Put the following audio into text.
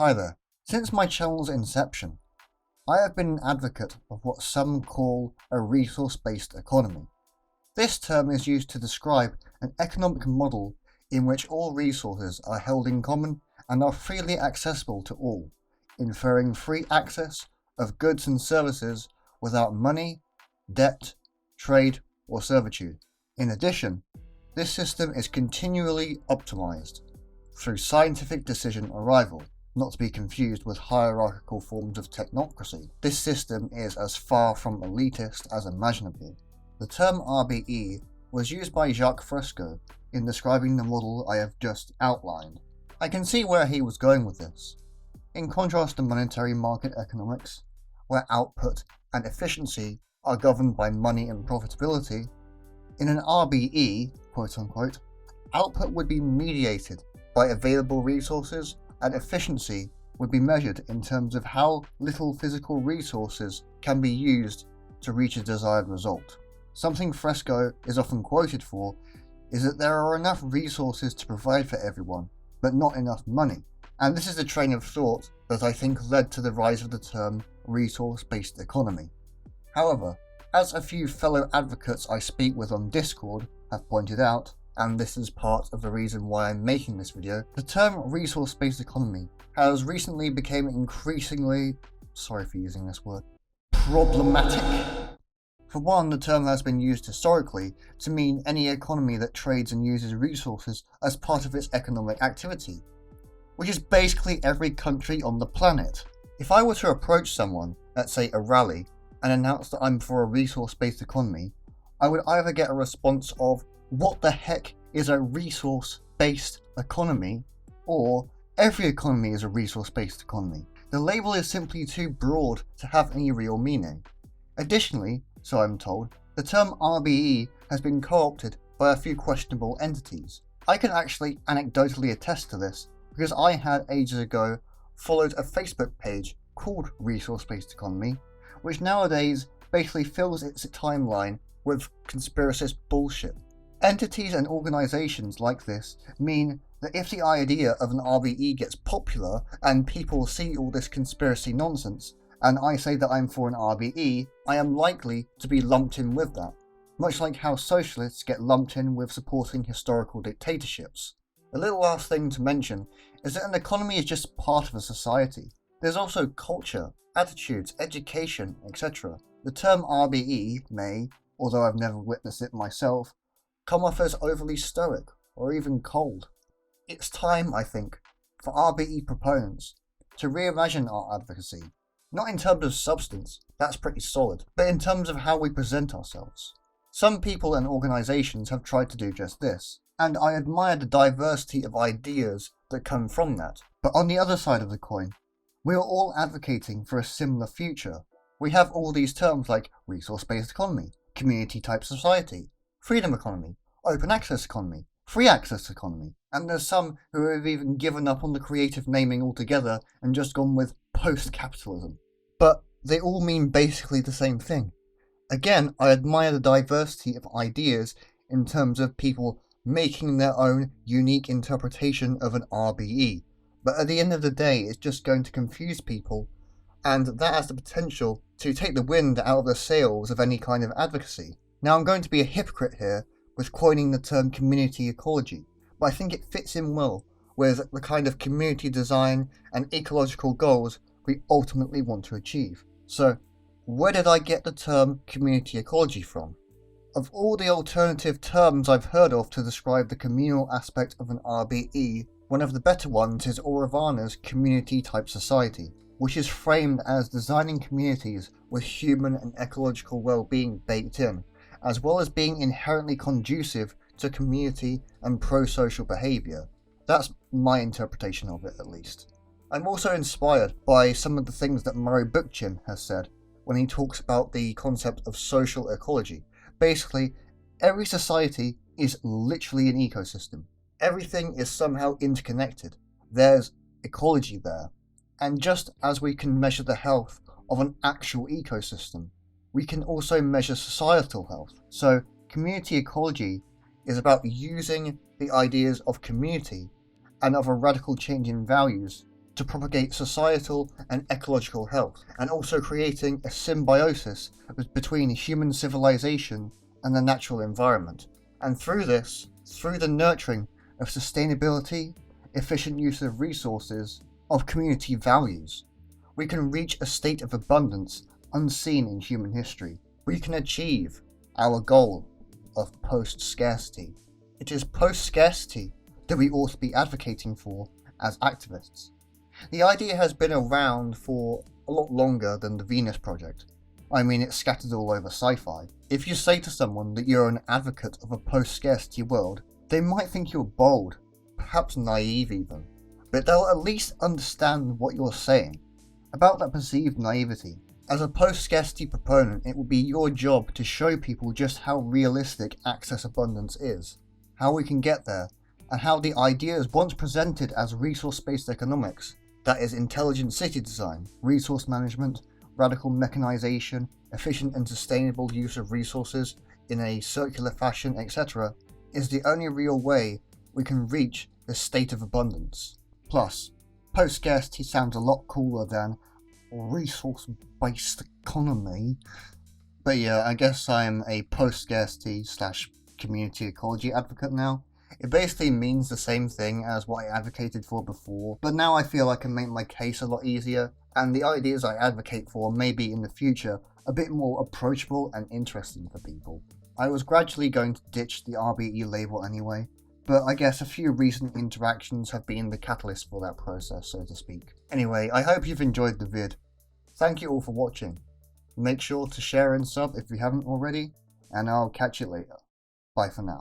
Hi there. Since my channel's inception, I have been an advocate of what some call a resource-based economy. This term is used to describe an economic model in which all resources are held in common and are freely accessible to all, inferring free access of goods and services without money, debt, trade, or servitude. In addition, this system is continually optimized through scientific decision arrival, not to be confused with hierarchical forms of technocracy. This system is as far from elitist as imaginable. The term RBE was used by Jacques Fresco in describing the model I have just outlined. I can see where he was going with this. In contrast to monetary market economics, where output and efficiency are governed by money and profitability, in an RBE, quote-unquote, output would be mediated by available resources and efficiency would be measured in terms of how little physical resources can be used to reach a desired result. Something Fresco is often quoted for is that there are enough resources to provide for everyone, but not enough money. And this is the train of thought that I think led to the rise of the term resource-based economy. However, as a few fellow advocates I speak with on Discord have pointed out, and this is part of the reason why I'm making this video, the term resource-based economy has recently become increasingly, sorry for using this word, problematic. For one, the term has been used historically to mean any economy that trades and uses resources as part of its economic activity, which is basically every country on the planet. If I were to approach someone at, say, a rally and announce that I'm for a resource-based economy, I would either get a response of, "What the heck is a resource-based economy?" or "Every economy is a resource-based economy." The label is simply too broad to have any real meaning. Additionally, so I'm told, the term RBE has been co-opted by a few questionable entities. I can actually anecdotally attest to this because I had ages ago followed a Facebook page called Resource-Based Economy, which nowadays basically fills its timeline with conspiracist bullshit. Entities and organizations like this mean that if the idea of an RBE gets popular and people see all this conspiracy nonsense, and I say that I'm for an RBE, I am likely to be lumped in with that, much like how socialists get lumped in with supporting historical dictatorships. The little last thing to mention is that an economy is just part of a society. There's also culture, attitudes, education, etc. The term RBE may, although I've never witnessed it myself, come off as overly stoic or even cold. It's time, I think, for RBE proponents to reimagine our advocacy, not in terms of substance, that's pretty solid, but in terms of how we present ourselves. Some people and organizations have tried to do just this, and I admire the diversity of ideas that come from that. But on the other side of the coin, we are all advocating for a similar future. We have all these terms like resource-based economy, community-type society, freedom economy, open access economy, free access economy, and there's some who have even given up on the creative naming altogether and just gone with post-capitalism. But they all mean basically the same thing. Again, I admire the diversity of ideas in terms of people making their own unique interpretation of an RBE, but at the end of the day it's just going to confuse people, and that has the potential to take the wind out of the sails of any kind of advocacy. Now, I'm going to be a hypocrite here with coining the term community ecology, but I think it fits in well with the kind of community design and ecological goals we ultimately want to achieve. So, where did I get the term community ecology from? Of all the alternative terms I've heard of to describe the communal aspect of an RBE, one of the better ones is Oravana's community-type society, which is framed as designing communities with human and ecological well-being baked in, as well as being inherently conducive to community and pro-social behaviour. That's my interpretation of it, at least. I'm also inspired by some of the things that Murray Bookchin has said when he talks about the concept of social ecology. Basically, every society is literally an ecosystem. Everything is somehow interconnected. There's ecology there. And just as we can measure the health of an actual ecosystem, we can also measure societal health. So, community ecology is about using the ideas of community and of a radical change in values to propagate societal and ecological health, and also creating a symbiosis between human civilization and the natural environment. And through this, through the nurturing of sustainability, efficient use of resources, of community values, we can reach a state of abundance unseen in human history. We can achieve our goal of post-scarcity. It is post-scarcity that we ought to be advocating for as activists. The idea has been around for a lot longer than the Venus Project. I mean, it's scattered all over sci-fi. If you say to someone that you're an advocate of a post-scarcity world, they might think you're bold, perhaps naive even, but they'll at least understand what you're saying. About that perceived naivety, as a post-scarcity proponent, it will be your job to show people just how realistic access abundance is, how we can get there, and how the ideas once presented as resource-based economics, that is intelligent city design, resource management, radical mechanization, efficient and sustainable use of resources in a circular fashion, etc., is the only real way we can reach the state of abundance. Plus, post-scarcity sounds a lot cooler than resource-based economy. But yeah, I guess I'm a post-scarcity / community ecology advocate now. It basically means the same thing as what I advocated for before, but now I feel I can make my case a lot easier, and the ideas I advocate for may be in the future a bit more approachable and interesting for people. I was gradually going to ditch the RBE label anyway, but I guess a few recent interactions have been the catalyst for that process, so to speak. Anyway, I hope you've enjoyed the vid. Thank you all for watching. Make sure to share and sub if you haven't already, and I'll catch you later. Bye for now.